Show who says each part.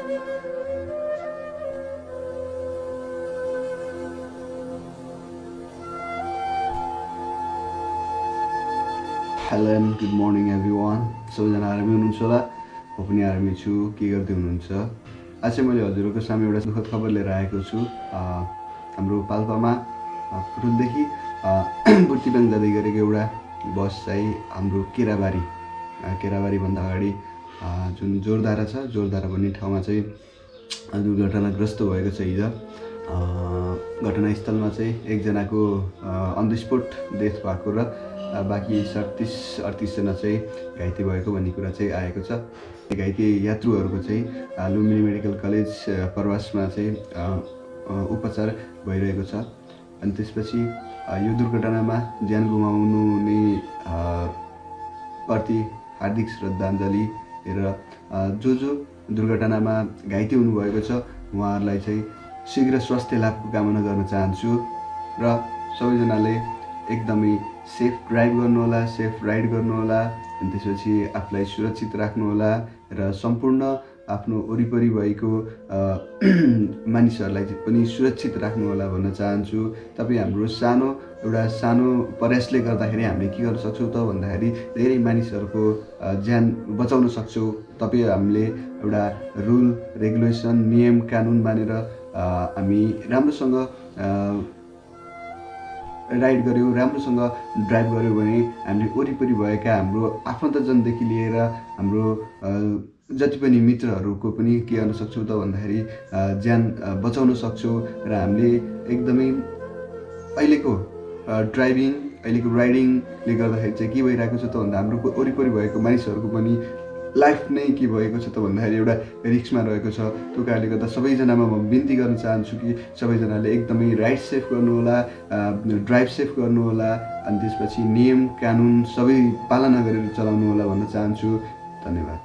Speaker 1: Hello and good morning everyone. सबैजना आरामै हुनुहुन्छ होला, म पनि आरामै छु। के गर्दै हुनुहुन्छ? आज चाहिँ मैले हजुरहरूको सामु एउटा दुःखद खबर लिएर आएको छु। हाम्रो पाल्पामा पुरुलदेखि बुर्तिबाङ जाँदै गरेको एउटा बस चाहिँ हाम्रो केराबारीभन्दा अगाडि जुन जोरधारा छ, जोरधारा भन्ने ठाउँमा चाहिँ दुर्घटनाग्रस्त भएको छ हिजो। घटनास्थलमा चाहिँ एकजनाको अन द स्पोट डेथ भएको र बाँकी 37-38जना चाहिँ घाइते भएको भन्ने कुरा चाहिँ आएको छ। घाइते यात्रुहरूको चाहिँ लुम्बिनी मेडिकल कलेज प्रवासमा चाहिँ उपचार भइरहेको छ। अनि त्यसपछि यो दुर्घटनामा ज्यान गुमाउनु हुने प्रति हार्दिक श्रद्धाञ्जली र जो दुर्घटनामा घाइते हुनुभएको छ उहाँहरूलाई चाहिँ शीघ्र स्वास्थ्य लाभको कामना गर्न चाहन्छु र सबैजनाले एकदमै सेफ ड्राइभ गर्नुहोला, सेफ राइड गर्नुहोला। अनि त्यसपछि आफूलाई सुरक्षित राख्नुहोला र सम्पूर्ण आफ्नो वरिपरि भएको मानिसहरूलाई पनि सुरक्षित राख्नुहोला भन्न चाहन्छु। तपाईँ हाम्रो एउटा सानो प्रयासले गर्दाखेरि हामीले के गर्न सक्छौँ त भन्दाखेरि धेरै मानिसहरूको ज्यान बचाउन सक्छौँ। हामीले एउटा रुल रेगुलेसन नियम कानुन मानेर हामी राम्रोसँग राइड गऱ्यौँ, राम्रोसँग ड्राइभ गऱ्यौँ भने हामीले वरिपरि भएका हाम्रो आफन्तजनदेखि लिएर हाम्रो जति पनि मित्रहरूको पनि के गर्न सक्छौँ त भन्दाखेरि ज्यान बचाउन सक्छौँ। र हामीले एकदमै अहिलेको राइडिङले गर्दाखेरि चाहिँ के भइरहेको छ त भन्दा हाम्रो वरिपरि भएको मानिसहरूको पनि लाइफ नै के भएको छ त भन्दाखेरि एउटा रिस्कमा रहेको छ। त्यो कारणले गर्दा सबैजनामा म बिन्ती गर्न चाहन्छु कि सबैजनाले एकदमै राइड सेफ गर्नुहोला, ड्राइभ सेफ गर्नुहोला। अनि त्यसपछि नियम कानुन सबै पालना गरेर चलाउनु होला भन्न चाहन्छु। धन्यवाद।